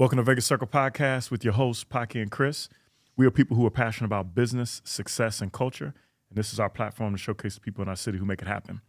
Welcome to Vegas Circle Podcast with your hosts, Paki and Chris. We are people who are passionate about business, success, and culture, and this is our platform to showcase the people in our city who make it happen.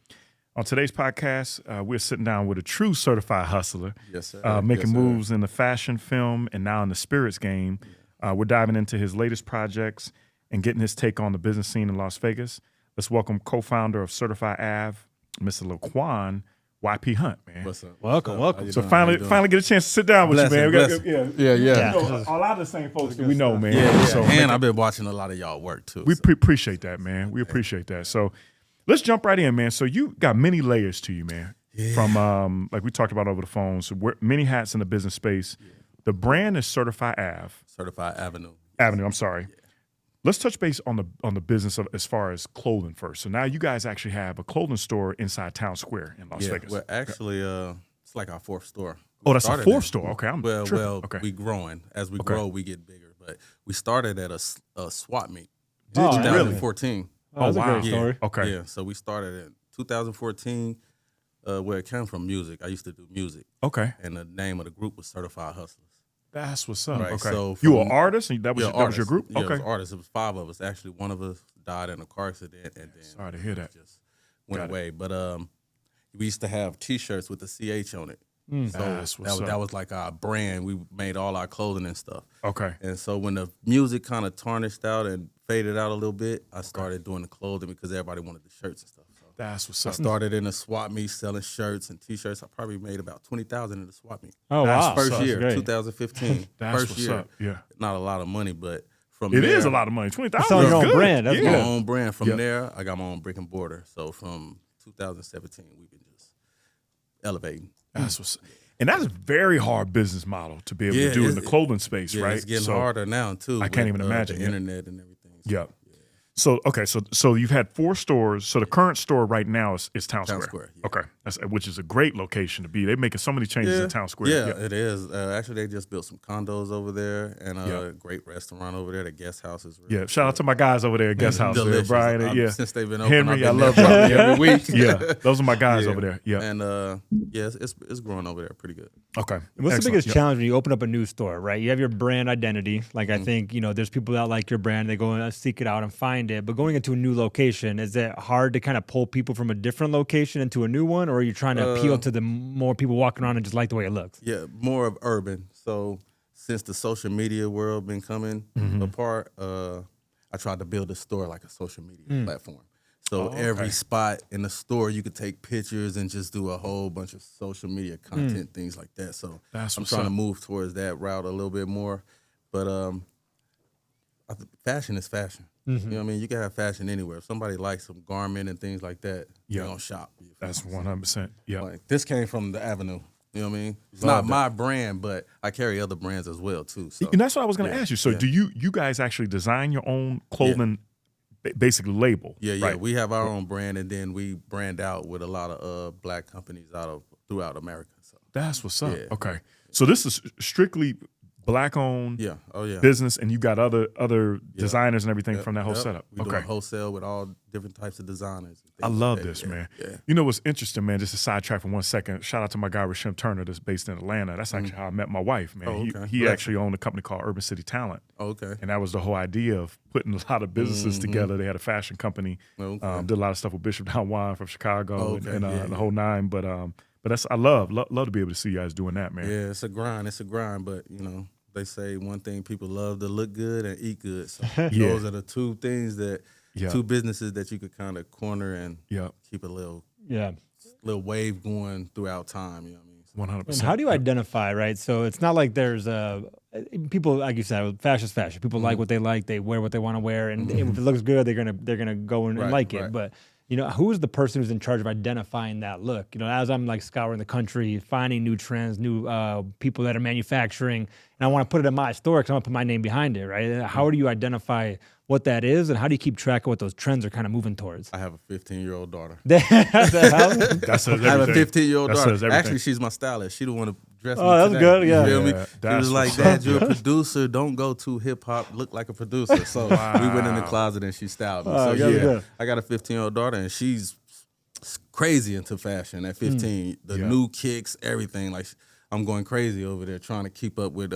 On today's podcast, we're sitting down with a true certified hustler, yes, sir. making moves in the fashion, film, and now in the spirits game. We're diving into his latest projects and getting his take on the business scene in Las Vegas. Let's welcome co-founder of Certified Ave, Mr. Lequan, YP Hunt, man. What's up? Welcome. So finally get a chance to sit down with you, man. Yeah. You know, a lot of the same folks that we know, man. Yeah. So, and I've been watching a lot of y'all work too. We appreciate that, man. We appreciate that. So let's jump right in, man. So you got many layers to you, man. Yeah. From like we talked about over the phone. So we're many hats in the business space. Yeah. The brand is Certified Ave. Certified Avenue. I'm sorry. Yeah. Let's touch base on the business of as far as clothing first. So now you guys actually have a clothing store inside Town Square in Las Vegas. Well, actually, it's like our fourth store. That's a fourth store. Okay, okay. We growing. As we grow, we get bigger. But we started at a swap meet. Did you 2014. Oh, that's a great story. Yeah. Okay. Yeah. So we started in 2014, where it came from music. I used to do music. Okay. And the name of the group was Certified Hustlers. That's what's up. Right. Okay. So you were an artist, and that was your group? Yeah, okay. it was artists. It was 5 of us. Actually, one of us died in a car accident, and then sorry to hear that. Just went away. But we used to have T-shirts with the CH on it. So that was like our brand. We made all our clothing and stuff. Okay. And so when the music kind of tarnished out and faded out a little bit, I started doing the clothing because everybody wanted the shirts and stuff. So that's what's I up. started in a swap meet selling shirts and T-shirts. I probably made about $20,000 in the swap meet. Oh, wow. First year, 2015. That's first what's year. Up. Yeah. Not a lot of money, but from it there, is a lot of money. $20,000 It's on your own good. brand. That's yeah. my own brand. From there, I got my own brick and mortar. So from 2017, we've been just elevating. That's what's. And that's a very hard business model to be able to do in the clothing space, right? It's getting harder now too. I can't even imagine the internet and everything. So, So okay, so you've had 4 stores. So the current store right now is Town Square. Yeah. Okay, which is a great location to be. They're making so many changes in Town Square. Yeah, it is. Actually, they just built some condos over there and a great restaurant over there. The guest house is really shout out to my guys over there at Guest House. Delicious. Brian, Since they've been open, Henry, I I've been love there you every week. Yeah, those are my guys over there. Yeah, and it's growing over there pretty good. Okay. What's the biggest challenge when you open up a new store, right? You have your brand identity. Like I think, there's people that like your brand. They go and seek it out and find it. But going into a new location, is it hard to kind of pull people from a different location into a new one? Or are you trying to appeal to the more people walking around and just like the way it looks? Yeah, more of urban. So since the social media world been coming apart, I tried to build a store like a social media platform. So every spot in the store, you could take pictures and just do a whole bunch of social media content, things like that. So I'm trying to move towards that route a little bit more. But I think fashion is fashion. You know what I mean? You can have fashion anywhere. If somebody likes some garment and things like that, you're going to shop. That's 100%. Yeah. Like, this came from the Avenue. You know what I mean? It's not my brand, but I carry other brands as well, too. So. And that's what I was going to ask you. So do you guys actually design your own clothing basically label? Yeah, right? We have our own brand, and then we brand out with a lot of black companies throughout America. So that's what's up. Yeah. Okay, so this is strictly black-owned business, and you got other designers and everything from that whole setup. We do wholesale with all different types of designers. I love this, man. Yeah. You know what's interesting, man? Just a sidetrack for 1 second. Shout out to my guy, Rashim Turner, that's based in Atlanta. That's actually how I met my wife, man. He actually owned a company called Urban City Talent. And that was the whole idea of putting a lot of businesses together. They had a fashion company, did a lot of stuff with Bishop Down Wine from Chicago and the whole nine. But that's I love to be able to see you guys doing that, man. Yeah, it's a grind. But they say one thing: people love to look good and eat good. So those are the 2 things two businesses that you could kind of corner and keep a little wave going throughout time. You know what I mean? 100%. And how do you identify, right? So it's not like there's people, like you said, fashion's fashion. People like what they like. They wear what they want to wear, and if it looks good, they're gonna go and like it. But who's the person who's in charge of identifying that look? As I'm like scouring the country, finding new trends, new people that are manufacturing, and I want to put it in my store because I want to put my name behind it, right? How do you identify what that is, and how do you keep track of what those trends are kind of moving towards? I have a 15-year-old daughter. That says everything. I have a 15-year-old That daughter. says everything. Actually, she's my stylist. She the one to dress me that's today. good, yeah. You feel me? That's She was like, what's Dad, up. you're a producer. Don't go too hip-hop. Look like a producer. So we went in the closet and she styled me. So good. I got a 15-year-old daughter, and she's crazy into fashion at 15. The new kicks, everything. Like, I'm going crazy over there trying to keep up with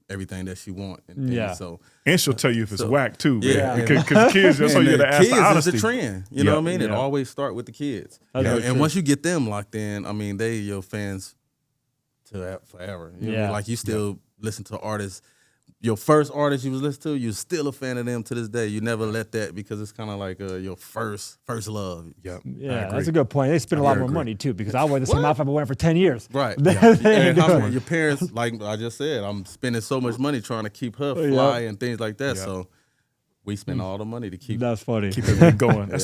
everything that she want. And so and she'll tell you if it's whack too, man. Because kids, that's why you got to ask the honesty. Is the trend. You know what I mean? It always start with the kids. And once you get them locked in, I mean, they your fans to forever. You know what I mean? Like you still listen to artists. Your first artist you was listening to, you're still a fan of them to this day. You never let that because it's kind of like your first love. Yeah, that's a good point. They spend a lot more money too because I wear the same outfit I've been wearing for 10 years. Right. And your parents, like I just said, I'm spending so much money trying to keep her fly and things like that. So we spend all the money to keep. That's funny. Keep everything going.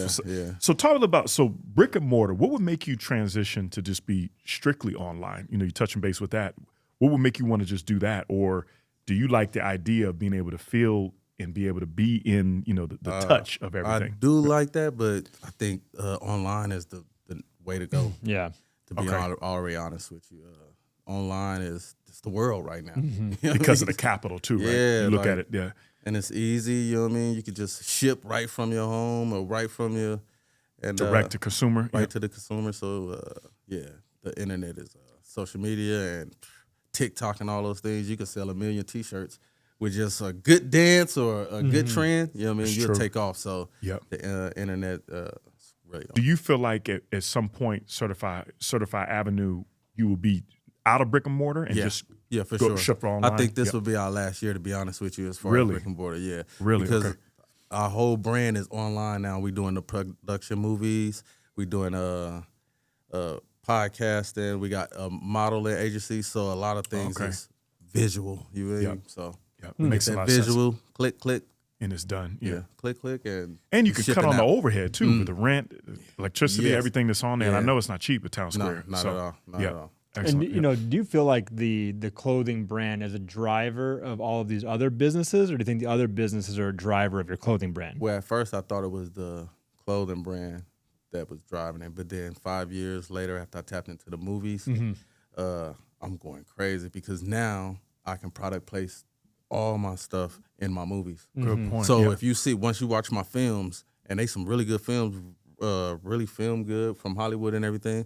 So talk about brick and mortar. What would make you transition to just be strictly online? You know, you touching base with that. What would make you want to just do that, or do you like the idea of being able to feel and be able to be in, you know, the touch of everything? I do like that, but I think online is the way to go. Yeah. To be already honest with you, online is it's the world right now. Because of the capital too, right? Yeah. You look at it, and it's easy. You know what I mean? You could just ship right from your home or right from your direct to consumer, right to the consumer. So the internet is social media and TikTok and all those things. You could sell 1 million T-shirts with just a good dance or a good trend. You know what I mean? You'll take off. So the internet really. Do you feel like at some point, Certified Avenue, you will be out of brick and mortar and just for sure. ship online? I think this will be our last year, to be honest with you, as far as brick and mortar. Yeah, really, because our whole brand is online now. We're doing the production movies. We're doing podcasting. We got a modeling agency, so a lot of things is visual. You know, so makes a lot of visual. sense. Click, and it's done. Click, and you can cut on the overhead too with the rent, electricity, everything that's on there. And I know it's not cheap at Town Square. Not at all. Not at all. Excellent. And you know, do you feel like the clothing brand is a driver of all of these other businesses, or do you think the other businesses are a driver of your clothing brand? Well, at first I thought it was the clothing brand that was driving it, but then 5 years later, after I tapped into the movies, I'm going crazy because now I can product place all my stuff in my movies. Good point. So if you see, once you watch my films, and they some really good films, really film good from Hollywood and everything,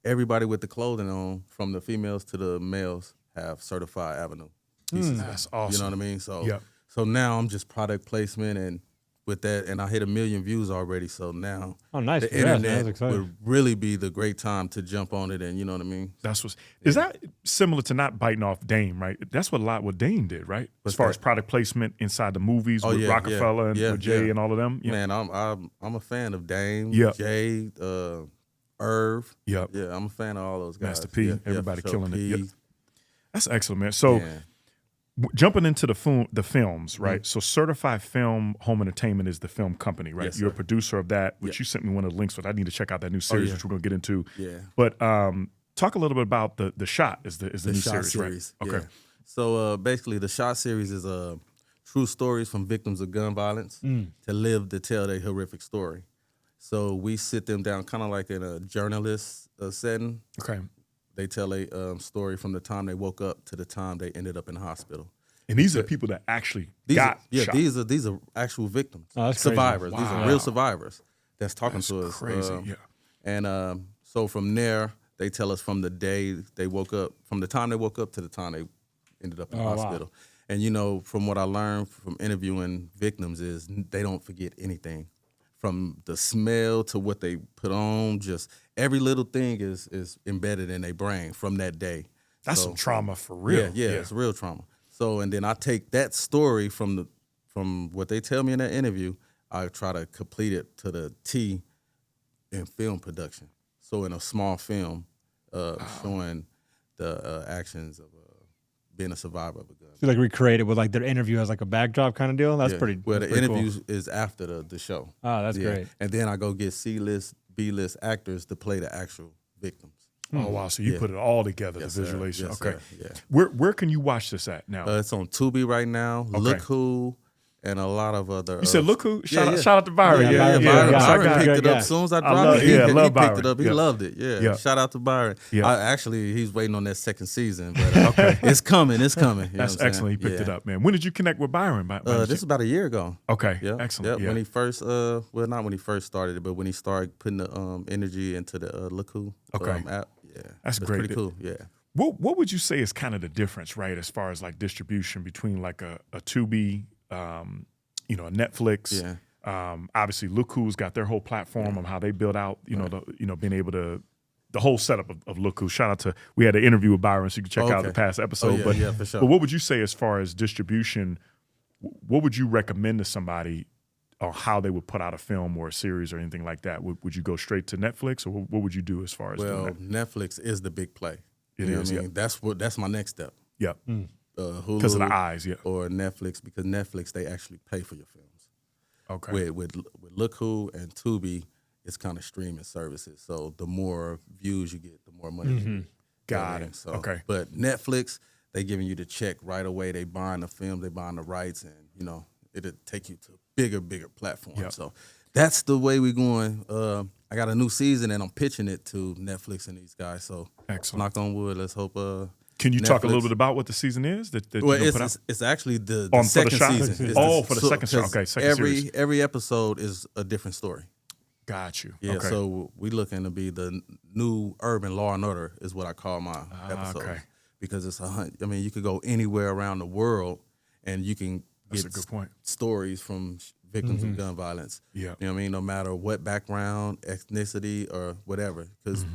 everybody with the clothing on, from the females to the males, have Certified Avenue pieces. That's awesome. You know what I mean? So now I'm just product placement and with that, and I hit 1 million views already. So now the internet would really be the great time to jump on it, and you know what I mean? That's is that similar to not biting off Dame, right? That's what Dame did, right? As far as product placement inside the movies with Rockefeller and with Jay and all of them. Man, I'm a fan of Dame, Jay, Irv. Yeah, I'm a fan of all those guys. Master P, everybody killing it. That's excellent, man. So jumping into the films, right? So Certified Film Home Entertainment is the film company, right? Yes, You're a producer of that, which you sent me one of the links with. I need to check out that new series, which we're going to get into. Yeah. But talk a little bit about the Shot is the new series, right? Okay. So basically, the Shot series is true stories from victims of gun violence to live to tell their horrific story. So we sit them down kind of like in a journalist setting. Okay. They tell a story from the time they woke up to the time they ended up in the hospital. And these are people that actually got shot. These are actual victims, survivors. Wow. These are real survivors that's talking to us. Crazy, And so from there, they tell us from the day they woke up, from the time they woke up to the time they ended up in the hospital. Wow. And you know, from what I learned from interviewing victims is they don't forget anything. From the smell to what they put on, just every little thing is embedded in their brain from that day. That's some trauma for real. Yeah, it's real trauma. So, and then I take that story from what they tell me in that interview, I try to complete it to the T in film production. So in a small film, showing the actions of being a survivor of a gun. So like recreate it with like their interview as like a backdrop kind of deal? That's pretty Well, the interview cool. is after the show. Oh, that's great. And then I go get C-list, B-list actors to play the actual victims. Oh, wow. So you put it all together, the visualization. Yes, okay. Sir. Where can you watch this at now? It's on Tubi right now. Look Who, and a lot of other. You said Look Who? Shout out to Byron. Byron picked it up as soon as I dropped it. I love he Byron. picked it up. He loved it. Yeah. Shout out to Byron. Actually, he's waiting on that second season, but it's coming. It's coming. You That's excellent. He picked it up, man. When did you connect with Byron? This is about a year ago. Okay. Excellent. When he first, well, not when he first started it, but when he started putting the energy into the Look Who app. Yeah. That's great. Pretty cool. Yeah. What would you say is kind of the difference, right, as far as like distribution between like a Tubi, a Netflix? Yeah. Obviously, Libiou's got their whole platform on how they build out, being able to the whole setup of Libiou. Shout out to, we had an interview with Byron, so you can check out the past episode. For sure. But what would you say as far as distribution? What would you recommend to somebody on how they would put out a film or a series or anything like that? Would you go straight to Netflix, or what would you do as far as doing that? Netflix is the big play. It is. What I mean? That's my next step. Yeah. Hulu Because of the eyes, yeah. Or Netflix, because Netflix, they actually pay for your films. Okay. With Libiou and Tubi, it's kind of streaming services. So the more views you get, the more money you get. Got it. So, okay. But Netflix, they giving you the check right away. They buying the film, they buying the rights, and it'll take you to bigger platforms. Yep. So that's the way we're going. I got a new season, and I'm pitching it to Netflix and these guys. So Excellent. knock on wood. Let's hope. Can you talk a little bit about what the season is that you're going to put out? It's actually the For the second shot? season. For the second shot. Okay, second series. Every episode is a different story. Got you. Yeah, okay. so we looking to be the new urban Law and Order is what I call my episode. Okay. Because it's you could go anywhere around the world and you can That's get a good point. stories from victims of gun violence. Yeah. You know what I mean? No matter what background, ethnicity, or whatever. Because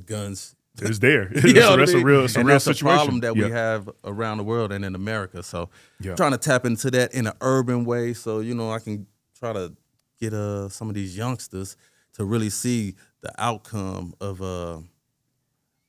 guns... It's there. You know that's a real situation. That's a problem that we have around the world and in America. So trying to tap into that in an urban way so, I can try to get some of these youngsters to really see the outcome of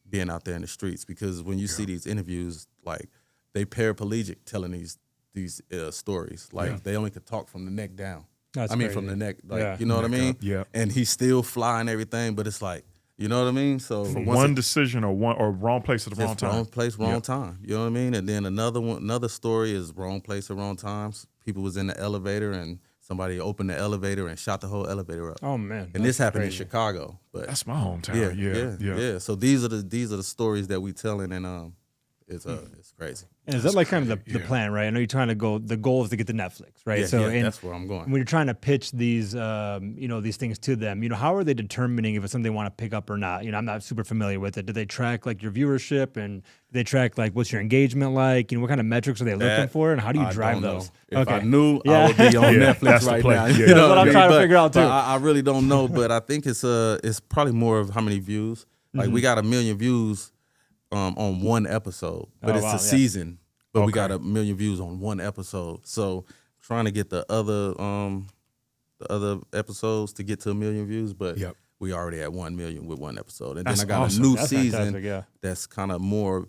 being out there in the streets. Because when you see these interviews, like they paraplegic telling these stories. Like they only could talk from the neck down. That's from the neck, like you know what I mean? Yeah. And he's still flying everything, but it's like, you know what I mean? So For one decision or wrong place at the wrong time. Wrong place, wrong time. You know what I mean? And then another story is wrong place at wrong times. People was in the elevator and somebody opened the elevator and shot the whole elevator up. Oh man! And this happened in Chicago. But that's my hometown. Yeah. So these are the stories that we telling, and it's crazy. And is that like kind of the plan, right? I know you're trying to go. The goal is to get to Netflix, right? Yeah, that's where I'm going. When you're trying to pitch these, these things to them, how are they determining if it's something they want to pick up or not? I'm not super familiar with it. Do they track like your viewership, and do they track like what's your engagement like? What kind of metrics are they looking for, and how do you drive those? If I knew, I would be on Netflix right now. Yeah. That's what I'm trying to figure out too. I really don't know, but I think it's probably more of how many views. Like we got 1 million views on one episode, but it's a season. But we got 1 million views on one episode. So trying to get the other episodes to get to 1 million views, but we already at 1 million with one episode. And then I got a new season that's kind of more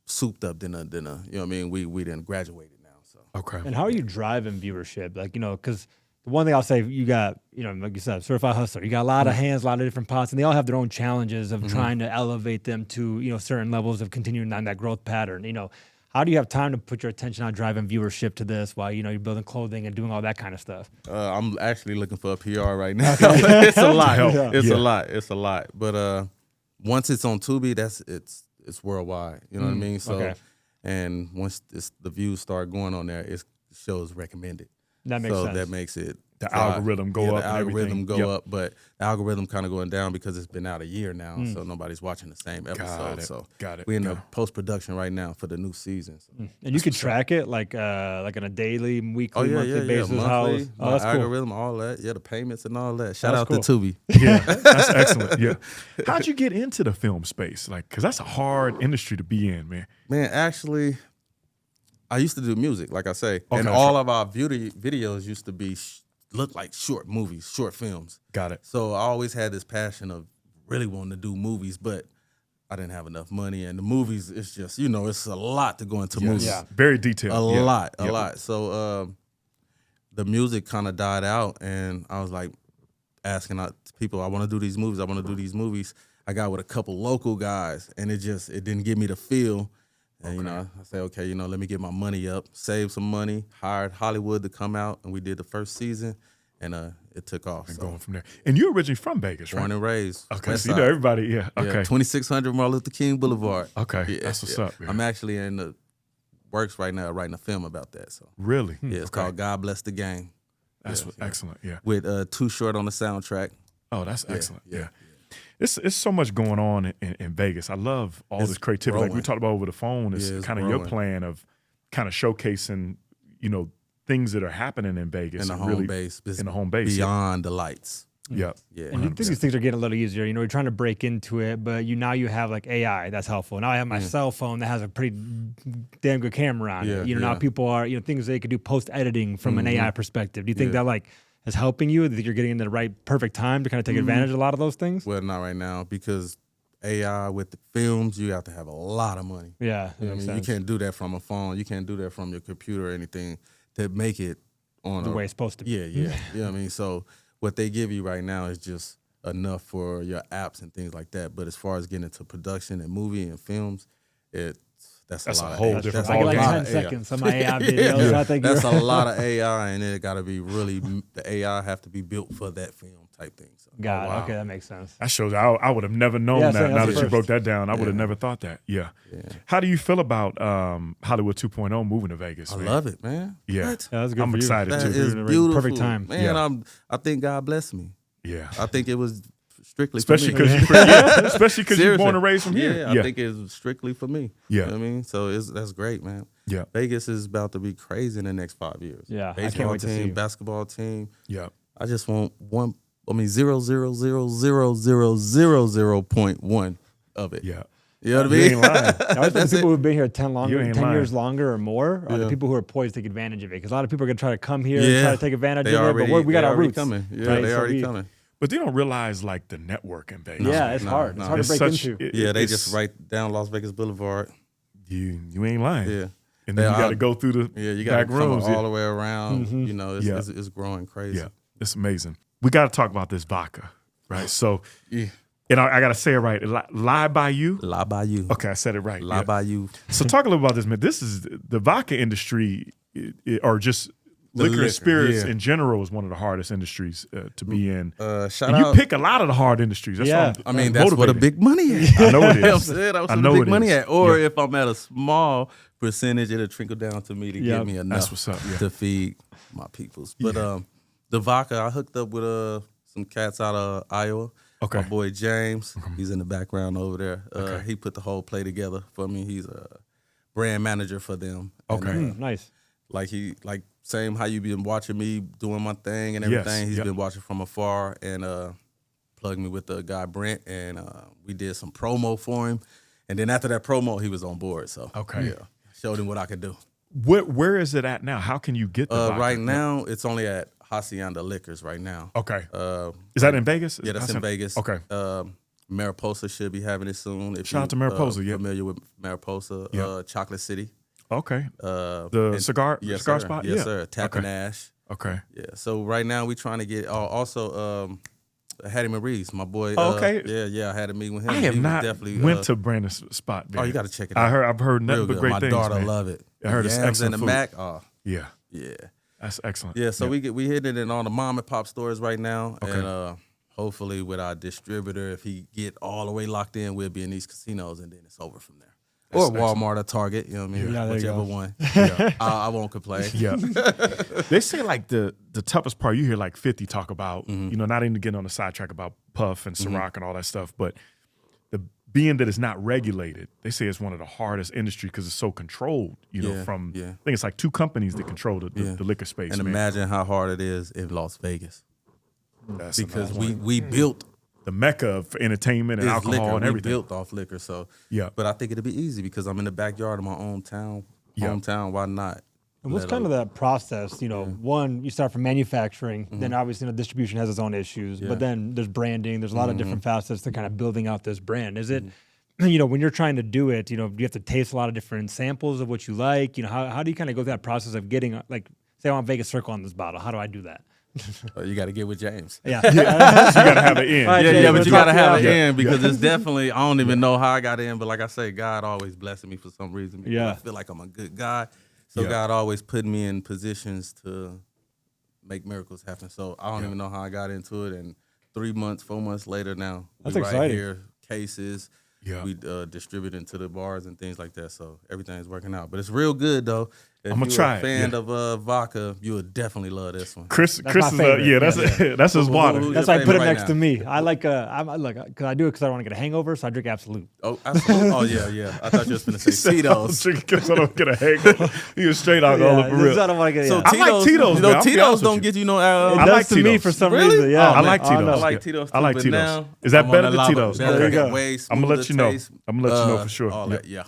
souped up than a you know what I mean? We didn't graduate it now. So And how are you driving viewership? Like, because the one thing I'll say, you got, like you said, certified hustler. You got a lot of hands, a lot of different pots, and they all have their own challenges of trying to elevate them to, certain levels of continuing on that growth pattern. How do you have time to put your attention on driving viewership to this while, you're building clothing and doing all that kind of stuff? I'm actually looking for a PR right now. It's a lot. It's a lot. But once it's on Tubi, it's worldwide. You know what I mean? So, and once the views start going on there, it shows recommended. That makes sense. So that makes it the algorithm go up. The algorithm go up, but the algorithm kind of going down because it's been out a year now, so nobody's watching the same episode. Got it. We're in the post production right now for the new season. So. And you can track it like on a daily, weekly, monthly basis. Monthly, that's algorithm, cool. all that. Yeah, the payments and all that. Shout out to Tubi. Yeah, that's excellent. Yeah. How'd you get into the film space? Because that's a hard industry to be in, man. Man, actually, I used to do music, like I say, and all of our beauty videos used to be look like short movies, short films. Got it. So I always had this passion of really wanting to do movies, but I didn't have enough money. And the movies, it's just, it's a lot to go into movies. Yeah, very detailed. A lot. So the music kind of died out, and I was like asking out people, I want to do these movies. I got with a couple local guys, and it didn't give me the feel. And, I say, okay, let me get my money up, save some money, hired Hollywood to come out, and we did the first season, and it took off. And going from there. And you're originally from Vegas, right? Born and raised. Okay, so you know everybody, Okay. 2600 Martin Luther King Boulevard. Okay, that's what's up. Man. I'm actually in the works right now writing a film about that. So really? Yeah, it's called God Bless the Game. That's excellent, With Too Short on the soundtrack. Oh, that's excellent, yeah. It's so much going on in Vegas. I love all this creativity. Growing. Like we talked about over the phone, it's kind of your plan of kind of showcasing, things that are happening in Vegas. In the home base. In the home base. Beyond the lights. Yeah. And you think these things are getting a little easier. You're trying to break into it, but now you have like AI that's helpful. Now I have my cell phone that has a pretty damn good camera on it. Now people are, things they could do post-editing from an AI perspective. Do you think that like is helping you? Do you think you're getting in the right perfect time to kind of take advantage of a lot of those things? Well, not right now, because AI with the films, you have to have a lot of money. Yeah. You can't do that from a phone. You can't do that from your computer or anything to make it on the way it's supposed to be. Yeah. You know what I mean? So what they give you right now is just enough for your apps and things like that. But as far as getting into production and movie and films, that's a lot whole of different I get like 10 AI. seconds on my AI videos. I think that's a lot of AI, and it got to be the AI have to be built for that film type thing. So. Okay, that makes sense. That shows I would have never known that. Now that you broke that down, I would have never thought that. Yeah. How do you feel about Hollywood 2.0 moving to Vegas? I love it, man. Yeah, that's good. I'm for excited That too. is beautiful. Perfect time. Man, I think God blessed me. Yeah. I think it was strictly especially for me. because you're born and raised from here. I think it's strictly for me. Yeah. You know what I mean? So that's great, man. Yeah. Vegas is about to be crazy in the next 5 years. Yeah, Baseball I can't wait to see. Basketball team. Yeah. I just want 0.0000000.1 of it. Yeah. You know what I You mean? ain't lying. I think the people who've been here 10 years longer or more are the people who are poised to take advantage of it. Because a lot of people are going to try to come here and try to take advantage of it, but we got our roots. Coming. Yeah, right? they already coming. But they don't realize like the network in Vegas. Yeah, it's hard. It's hard to break into. They just right down Las Vegas Boulevard. You ain't lying. Yeah. And then you got to go through the you got to back rooms all the way around. It's growing crazy. Yeah, it's amazing. We got to talk about this vodka, right? So, and I got to say it right. Lie by you. Lie by you. Okay, I said it right. Lie by you. So talk a little about this, man. This is the vodka industry, or just liquor and spirits in general, is one of the hardest industries to be in. You pick a lot of the hard industries. That's that's where the big money is. I know it is. That's where the big money at. Or if I'm at a small percentage, it'll trickle down to me to give me enough That's what's up, to feed my peoples. But the vodka, I hooked up with some cats out of Iowa. Okay. My boy James, he's in the background over there. He put the whole play together for me. He's a brand manager for them. Okay. And, Nice. Same how you been watching me doing my thing and everything. He's been watching from afar and plugged me with the guy Brent, and we did some promo for him. And then after that promo, he was on board. So showed him what I could do. Where is it at now? How can you get the vodka? Right now, it's only at Hacienda Liquors right now. Okay. Is that in Vegas? Yeah, that's in Vegas. Okay. Mariposa should be having it soon. Shout out to Mariposa. Familiar with Mariposa, Chocolate City. Okay. The cigar spot? Yes, sir. Tap and Ash. Okay. Yeah. So right now we trying to get also Hattie Marie's, my boy. Okay. I had a meeting with him. I have not went to Brandon's spot, man. Oh, you got to check it out. I've heard nothing but great things. My daughter man. love it. I heard it's excellent and the food. Mac. Yeah. Yeah. That's excellent. Yeah. So we hitting it in all the mom and pop stores right now, Okay. and hopefully with our distributor, if he get all the way locked in, we'll be in these casinos, and then it's over from there. Or Walmart or Target, you know what I mean? Yeah, whichever one. I won't complain. Yeah. They say like the toughest part, you hear like 50 talk about, not even getting on the sidetrack about Puff and Ciroc and all that stuff, but being that it's not regulated, they say it's one of the hardest industries because it's so controlled, from, I think it's like 2 companies that control the liquor space. And imagine how hard it is in Las Vegas. That's because we built the mecca of entertainment and alcohol liquor. and everything. We built off liquor, so but I think it'll be easy because I'm in the backyard of my own town. Hometown, why not? And what's kind of that process? One, you start from manufacturing, then obviously distribution has its own issues, but then there's branding. There's a lot of different facets to kind of building out this brand. Is it, when you're trying to do it, you have to taste a lot of different samples of what you like. How do you kind of go through that process of getting, like, say I want Vegas Circle on this bottle. How do I do that? You got to get with James. You got to have it in. But you got to have it in because it's definitely, I don't even know how I got in, but like I say, God always blessed me for some reason. I feel like I'm a good guy. So God always put me in positions to make miracles happen. So I don't even know how I got into it. And 3 months, 4 months later now, that's we exciting. Right here, cases. We distribute into the bars and things like that. So everything's working out. But it's real good, though. If I'm gonna try it. If you're a fan of vodka, you would definitely love this one. Chris is that's his water. That's why I put it next to me. I like because I do it because I don't want to get a hangover, so I drink Absolute. Oh, Absolute. Oh yeah. I thought you was gonna say Tito's. Because I don't get a hangover. He was straight alcoholic for real. I don't want to get. So I like Tito's. You know, Tito's don't get you no. I like to me for some reason. Yeah, I like Tito's. I like Tito's. I like Tito's. Is that better than Tito's? There you go. I'm gonna let you know. I'm gonna let you know for sure. All that, yeah.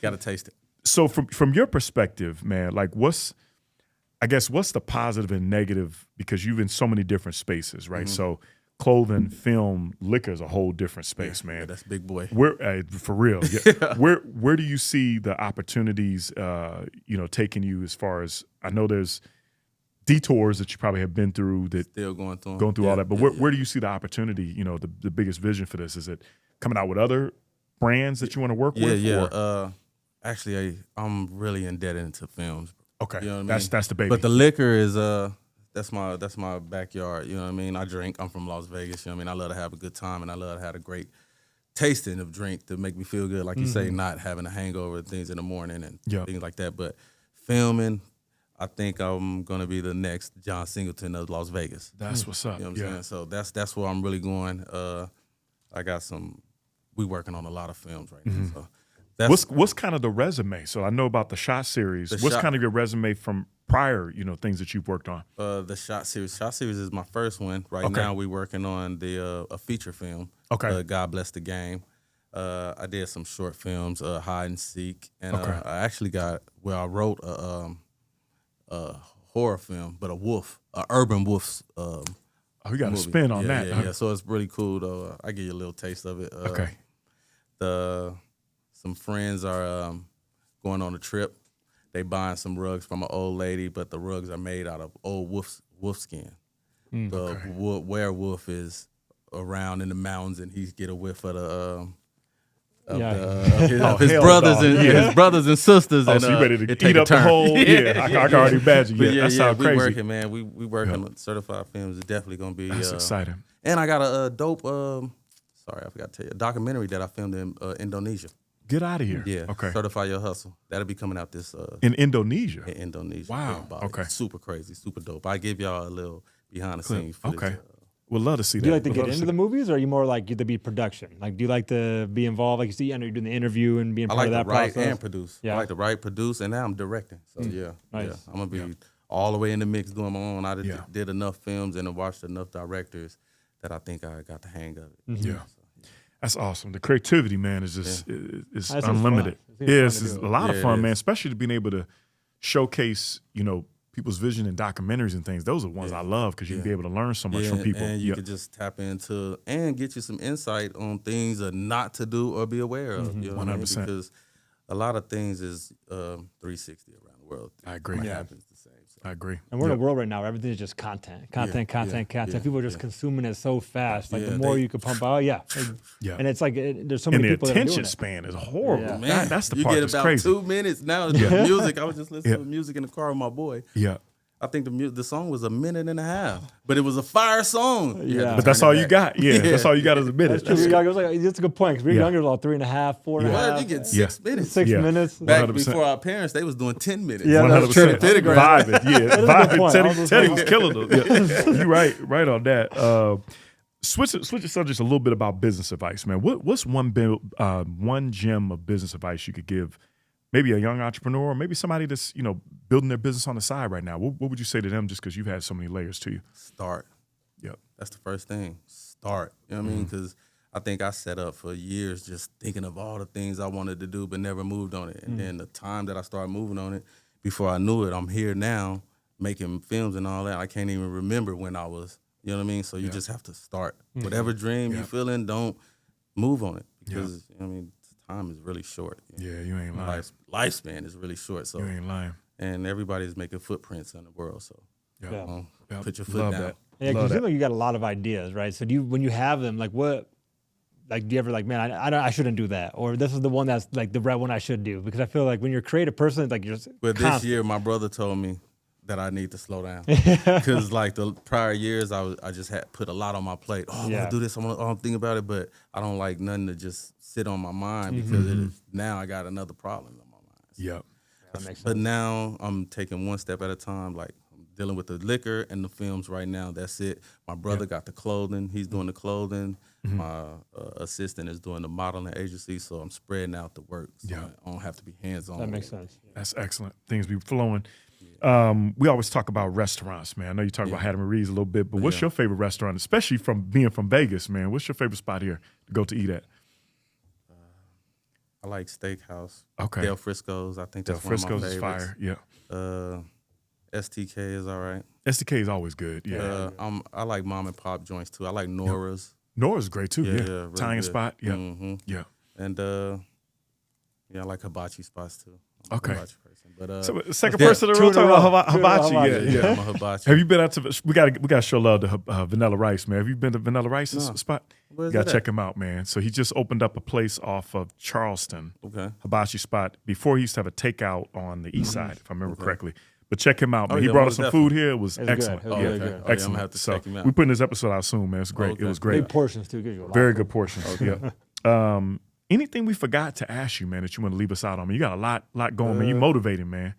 Gotta taste it. So from your perspective, man, like what's the positive and negative, because you've in so many different spaces, right? So clothing, film, liquor is a whole different space, man. Yeah, that's big boy. Where for real? Yeah. Where do you see the opportunities, taking you, as far as, I know there's detours that you probably have been through, that still going through all that, but where do you see the opportunity? The biggest vision for this? Is it coming out with other brands that you want to work with? Yeah. Actually, I'm really indebted to films. Okay, you know what that's the baby. But the liquor is that's my backyard. You know what I mean? I drink. I'm from Las Vegas. You know what I mean? I love to have a good time, and I love to have a great tasting of drink to make me feel good. Like you say, not having a hangover and things in the morning and things like that. But filming, I think I'm gonna be the next John Singleton of Las Vegas. That's what's up. You know what I'm saying? So that's where I'm really going. We working on a lot of films right now. So. What's kind of the resume? So I know about the Shot series. What's kind of your resume from prior, things that you've worked on? The Shot series. Shot series is my first one. Right now we're working on a feature film. Okay. God Bless the Game. I did some short films, Hide and Seek, and I actually I wrote a horror film, but a urban wolf. We got a spin on that. Yeah. So it's really cool though. I give you a little taste of it. Some friends are going on a trip. They buying some rugs from an old lady, but the rugs are made out of old wolf skin. The werewolf is around in the mountains, and he get a whiff of his brothers his brothers and sisters. Oh, and, so you ready to eat up the whole? I can already imagine. That sounds crazy. We working, man. We working on Certified Films. It's definitely gonna be. That's exciting. And I got a dope. Sorry, I forgot to tell you, a documentary that I filmed in Indonesia. Get out of here. Yeah. Okay. Certify Your Hustle. That'll be coming out this. In Indonesia? In Indonesia. Wow. Okay. Super crazy, super dope. I give y'all a little behind the scenes footage. Okay. We'd love to see that. Do you like to get into the movies, or are you more like to be production? Like, do you like to be involved? Like, you see, I know you're doing the interview and being part of that process. I like to write and produce. Yeah. I like to write, produce, and now I'm directing. So, Nice. yeah. I'm going to be all the way in the mix doing my own. I did enough films and watched enough directors that I think I got the hang of it. Yeah. That's awesome. The creativity, man, is just is unlimited. It's a lot of fun, man, especially to being able to showcase, people's vision in documentaries and things. Those are ones I love, because you can be able to learn so much from people. And you can just tap into and get you some insight on things not to do or be aware of. You know 100%. What I mean? Because a lot of things is 360 around the world. I agree. It happens the same. So. I agree. And we're in a world right now where everything is just content. People are just consuming it so fast. Like the more you can pump out, and it's like there's so many people. And the attention span is horrible. Yeah. Man, that's the part that's crazy. You get about 2 minutes now. The music. I was just listening to music in the car with my boy. Yeah. I think the song was 1.5 minutes, but it was a fire song. But that's all you got. That's all you got is a minute. That's true. That's a good point, because we were younger, about 3.5, 4.5. You get 6 minutes. 6 minutes. Back before our parents, they was doing 10 minutes. Yeah, 100%. Vibing. Vibing. Teddy was killing them. You right on that. Switch the subject a little bit about business advice, man. What's one gem of business advice you could give? Maybe a young entrepreneur, or maybe somebody that's, building their business on the side right now. What would you say to them, just because you've had so many layers to you? Start. Yep. That's the first thing. Start. You know what I mean? Because I think I set up for years just thinking of all the things I wanted to do but never moved on it. And then the time that I started moving on it, before I knew it, I'm here now making films and all that. I can't even remember when I was, you know what I mean? So you just have to start. Whatever dream you feeling, don't move on it. Because, time is really short. Yeah, you ain't lying. Lifespan is really short. So you ain't lying. And everybody's making footprints in the world. So put your foot Love down. that. Yeah, because you seem like you got a lot of ideas, right? So when you have them, like what, like do you ever like, man, I shouldn't do that, or this is the one that's like the right one I should do? Because I feel like when you're a creative person, like you're just this year, my brother told me that I need to slow down, because like the prior years, I just had put a lot on my plate. I want to do this. I want to think about it, but I don't like nothing to just sit on my mind, because now I got another problem on my mind. So Yep. that makes sense. But now I'm taking one step at a time. Like I'm dealing with the liquor and the films right now. That's it. My brother got the clothing. He's doing the clothing. My assistant is doing the modeling agency. So I'm spreading out the work. So I don't have to be hands-on. That makes sense. That's excellent. Things be flowing. We always talk about restaurants, man. I know you talk about Hattie Marie's a little bit, but what's your favorite restaurant, especially from being from Vegas, man? What's your favorite spot here to go to eat at? I like Steakhouse. Okay. Del Frisco's. I think that's Del one of my Frisco's favorites. is fire. Yeah. STK is all right. STK is always good. Yeah. I like mom and pop joints too. I like Nora's. Nora's great too. Yeah. really Italian good. spot. Yeah. Yeah. And I like hibachi spots too. I'm a Okay. hibachi person. But So second person in the room talking about hibachi. Yeah. I'm a hibachi. Have you been out to? We got to show love to Vanilla Rice, man. Have you been to Vanilla Rice's spot? Where's You got to that check him out, man. So he just opened up a place off of Charleston, Okay. hibachi spot. Before he used to have a takeout on the east side, if I remember correctly. But check him out, man. Oh, he yeah, brought most us some food here. It was It was excellent. good. It was really good. Oh, yeah, I'm gonna Excellent. have to So check him out. we putting this episode out soon, man. It's great. Okay. It was great. Big portions too. Good. Very good portions. Yeah. Anything we forgot to ask you, man, that you want to leave us out on? Man, you got a lot going, man. You motivating, man.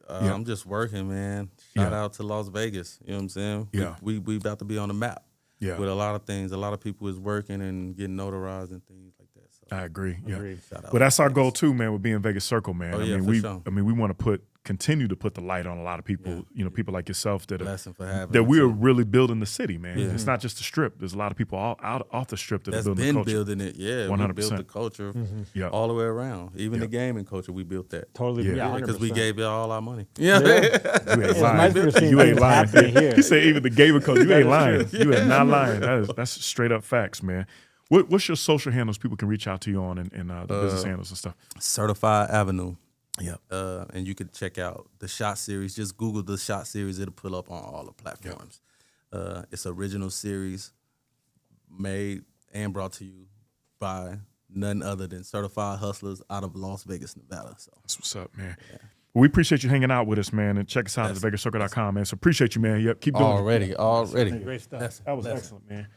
I'm just working, man. Shout out to Las Vegas. You know what I'm saying? Yeah. We about to be on the map. Yeah. With a lot of things. A lot of people is working and getting notarized and things like that. So I agree. Yeah. shout out But that's to our Vegas. goal too, man, with being Vegas Circle, man. Oh, yeah, for sure. we want to continue to put the light on a lot of people, people like yourself that Blessing for having that me, we're too. really building the city, man. Yeah. It's not just the strip. There's a lot of people all out off the strip that That's are building been the culture. building it. Yeah, 100%. we built the culture Yeah. all the way around. Even the gaming culture, we built that. Totally. Yeah. Yeah. Because we 100%. gave y'all all our money. Yeah. You ain't lying. nice to see You ain't things lying. happening here. He said even the gamer coach. You ain't lying. true. You are not lying. That's straight up facts, man. What's your social handles people can reach out to you on and the business handles and stuff? Certified Avenue. Yeah. And you can check out the Shot Series. Just Google the Shot Series. It'll pull up on all the platforms. It's an original series made and brought to you by none other than certified hustlers out of Las Vegas, Nevada. So That's what's up, man. Well, we appreciate you hanging out with us, man, and check us out at thevegascircle.com, man. So appreciate you, man. Yep, keep doing it. already. That was excellent, man.